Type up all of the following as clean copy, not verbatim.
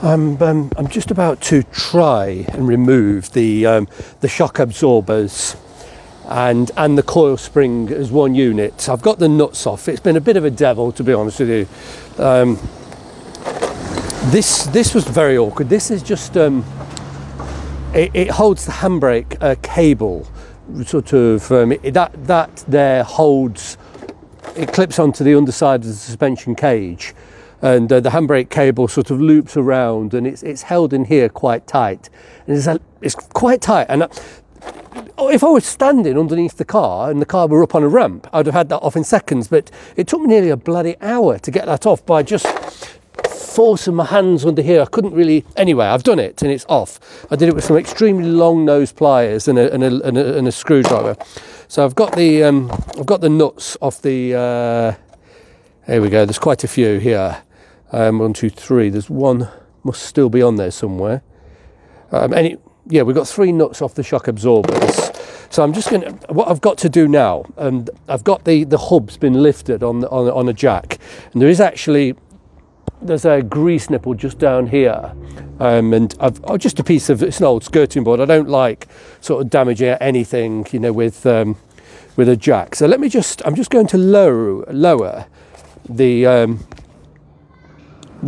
I'm just about to try and remove the shock absorbers and the coil spring as one unit. I've got the nuts off. It's been a bit of a devil, to be honest with you. This was very awkward. This is just it holds the handbrake cable, sort of that there holds. It clips onto the underside of the suspension cage, and the handbrake cable sort of loops around, and it's held in here quite tight, and it's quite tight. And if I was standing underneath the car and the car were up on a ramp, I'd have had that off in seconds, but it took me nearly a bloody hour to get that off by just forcing my hands under here. I couldn't really. Anyway, I've done it and it's off. I did it with some extremely long nose pliers and a screwdriver. So I've got the nuts off the. Here we go. There's quite a few here. 1, 2, 3. There's one must still be on there somewhere. Yeah, we've got 3 nuts off the shock absorbers. So I'm just going to, what I've got to do now, and I've got the hub's been lifted on a jack, and there's a grease nipple just down here, and just a piece of, it's an old skirting board. I don't like sort of damaging anything, you know, with a jack. So I'm just going to lower the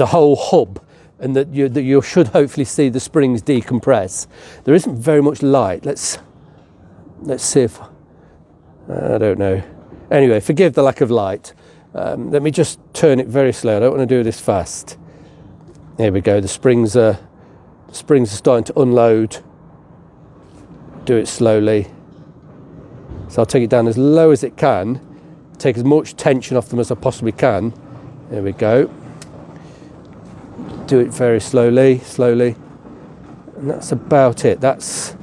whole hub, and that you should hopefully see the springs decompress. There isn't very much light. Let's see if, I don't know. Anyway, forgive the lack of light. Let me just turn it very slow. I don't want to do this fast. There we go. The springs are starting to unload. Do it slowly. So I'll take it down as low as it can. Take as much tension off them as I possibly can. There we go. Do it very slowly, and that's about it. That's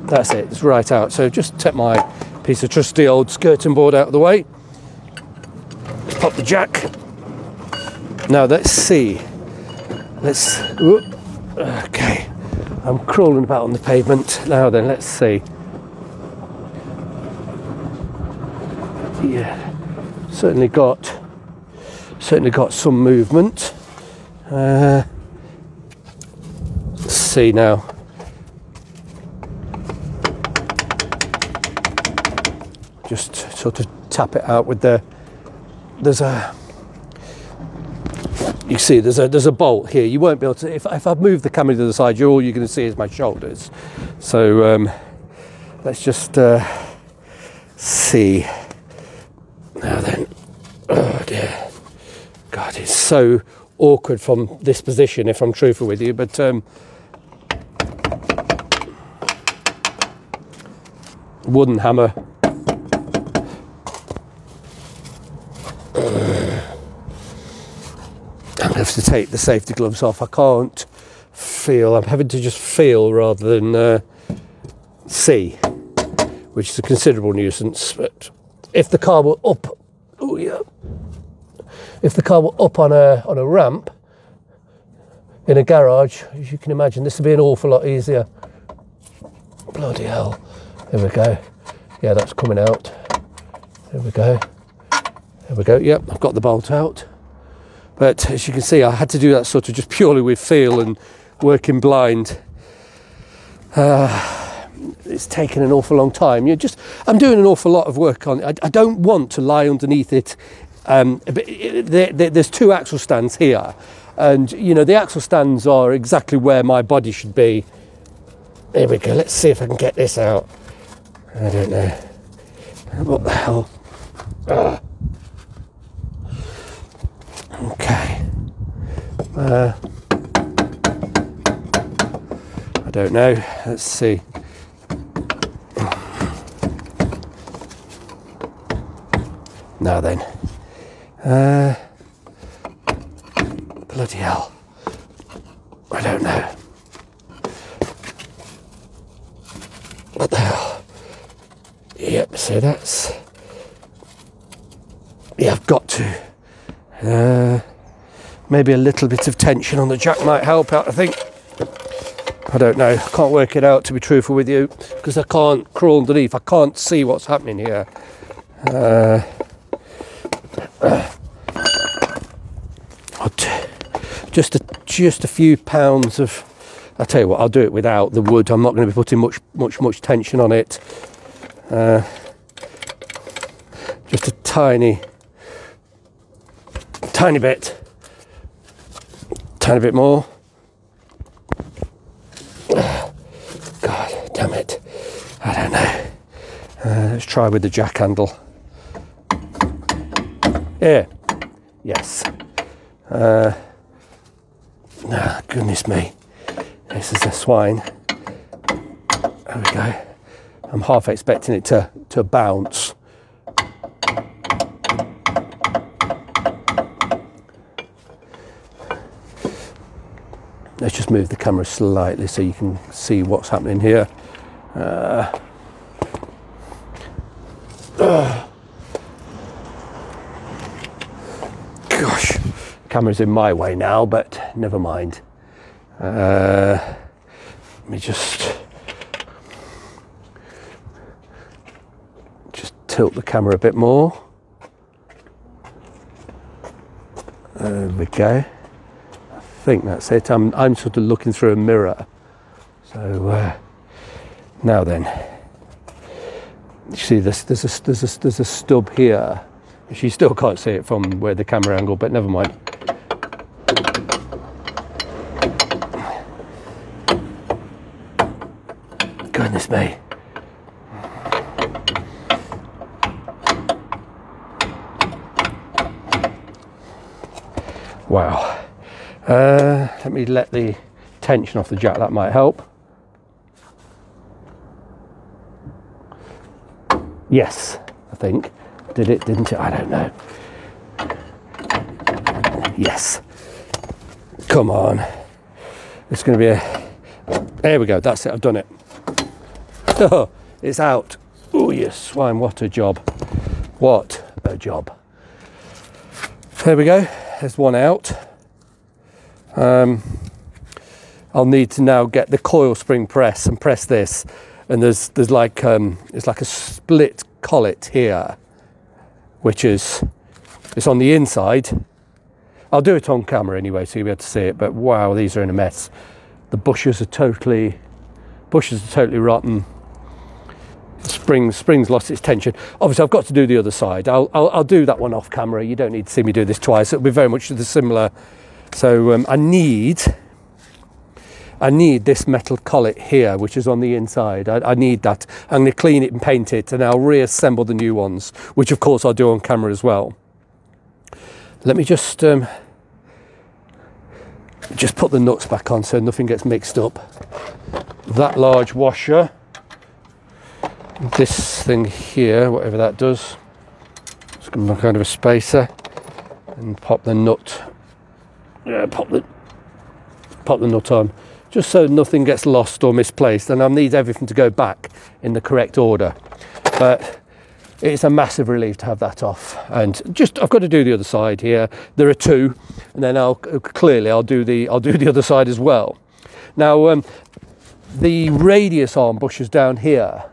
it. It's right out. So just take my piece of trusty old skirting board out of the way. Let's pop the jack. Now let's see. Okay. I'm crawling about on the pavement. Now then, let's see. Yeah, certainly got some movement. Let's see now. Just sort of tap it out with there's a bolt here. You won't be able to, if I move the camera to the side, all you're going to see is my shoulders. So let's just see. Now then, oh dear, God, it's so awkward from this position, if I'm truthful with you, but wooden hammer. I'm going to have to take the safety gloves off. I can't feel. I'm having to just feel rather than see, which is a considerable nuisance. But if the car were up, oh yeah, if the car were up on a ramp in a garage, as you can imagine, this would be an awful lot easier. Bloody hell! There we go. Yeah, that's coming out. There we go. There we go. Yep, I've got the bolt out. But as you can see, I had to do that sort of just purely with feel and working blind. It's taken an awful long time. I'm doing an awful lot of work on it. I don't want to lie underneath it. There's 2 axle stands here, and you know the axle stands are exactly where my body should be. There we go. Let's see if I can get this out. I don't know. What the hell? Okay. I don't know. Let's see. Now then. Bloody hell. I don't know. What the hell? Yep, so that's... Yeah, I've got to. Maybe a little bit of tension on the jack might help out, I think. I don't know. I can't work it out, to be truthful with you, because I can't crawl underneath. I can't see what's happening here. just a few pounds of. I'll tell you what, I'll do it without the wood. I'm not going to be putting much tension on it. Just a tiny bit more. God damn it, I don't know. Let's try with the jack handle. Here, yes. Goodness me, this is a swine. There we go. I'm half expecting it to bounce. Let's just move the camera slightly so you can see what's happening here. Gosh, camera's in my way now, but never mind. Let me just tilt the camera a bit more. There we go. I think that's it. I'm sort of looking through a mirror. So now then, you see this. There's a stub here. You still can't see it from where the camera angle, but never mind. Goodness me. Wow. Let me let the tension off the jack, that might help. Yes, I think. Did it, didn't it? I don't know. Yes. Come on. It's going to be a... There we go, that's it, I've done it. Oh, it's out. Oh, you swine, what a job. What a job. There we go, there's one out. I'll need to now get the coil spring press and press this, and there's like it's like a split collet here, which is it's on the inside. I'll do it on camera anyway, so you'll be able to see it. But wow, these are in a mess. The bushes are totally rotten. The spring's lost its tension. Obviously, I've got to do the other side. I'll do that one off camera. You don't need to see me do this twice. It'll be very much the similar. So I need this metal collet here, which is on the inside. I need that. I'm going to clean it and paint it, and I'll reassemble the new ones, which of course I'll do on camera as well. Let me just put the nuts back on so nothing gets mixed up. That large washer, this thing here, whatever that does, it's going to be kind of a spacer, and pop the nut. Yeah, pop the nut on, just so nothing gets lost or misplaced, and I need everything to go back in the correct order. But it's a massive relief to have that off, and just I've got to do the other side here. There are two, and then I'll do the other side as well. Now the radius arm bushes down here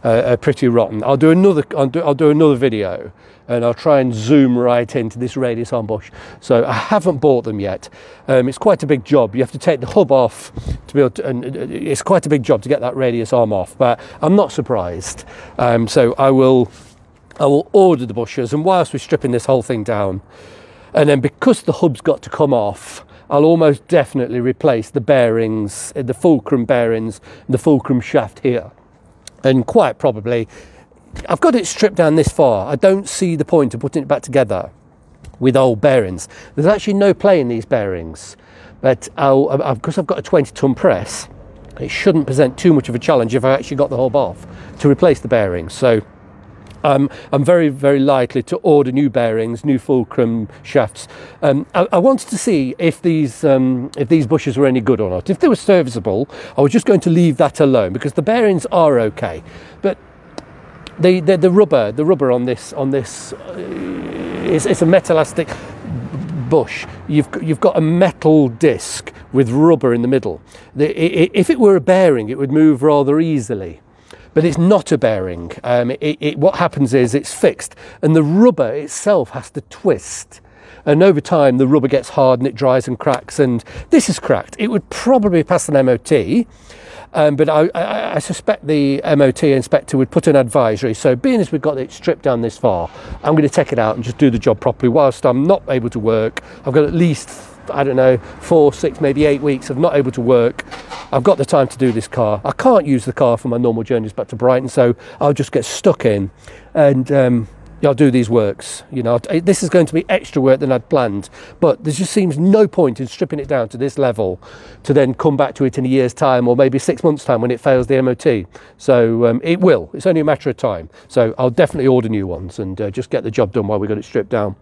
are pretty rotten. I'll do another video, and I'll try and zoom right into this radius arm bush. So I haven't bought them yet. It's quite a big job. You have to take the hub off to be able to, and it's quite a big job to get that radius arm off, but I'm not surprised. So I will order the bushes, and whilst we're stripping this whole thing down, and then because the hub's got to come off, I'll almost definitely replace the bearings, the fulcrum bearings, the fulcrum shaft here. And quite probably, I've got it stripped down this far. I don't see the point of putting it back together with old bearings. There's actually no play in these bearings, but because I've got a 20-ton press, it shouldn't present too much of a challenge if I actually got the hub off to replace the bearings. So I'm very, very likely to order new bearings, new fulcrum shafts. I wanted to see if these bushes were any good or not. If they were serviceable, I was just going to leave that alone, because the bearings are okay. But the rubber on this it's a metallastic bush. You've got a metal disc with rubber in the middle. If it were a bearing, it would move rather easily. But it's not a bearing. What happens is it's fixed, and the rubber itself has to twist. and over time the rubber gets hard and it dries and cracks, and this is cracked. It would probably pass an MOT, but I suspect the MOT inspector would put an advisory. So being as we've got it stripped down this far, I'm going to take it out and just do the job properly whilst I'm not able to work. I've got at least, I don't know, 4, 6, maybe 8 weeks of not able to work. I've got the time to do this car. I can't use the car for my normal journeys back to Brighton, so I'll just get stuck in and I'll do these works. You know, this is going to be extra work than I'd planned, but there just seems no point in stripping it down to this level to then come back to it in a year's time or maybe 6 months' time when it fails the MOT. So it will. It's only a matter of time. So I'll definitely order new ones and just get the job done while we got it stripped down.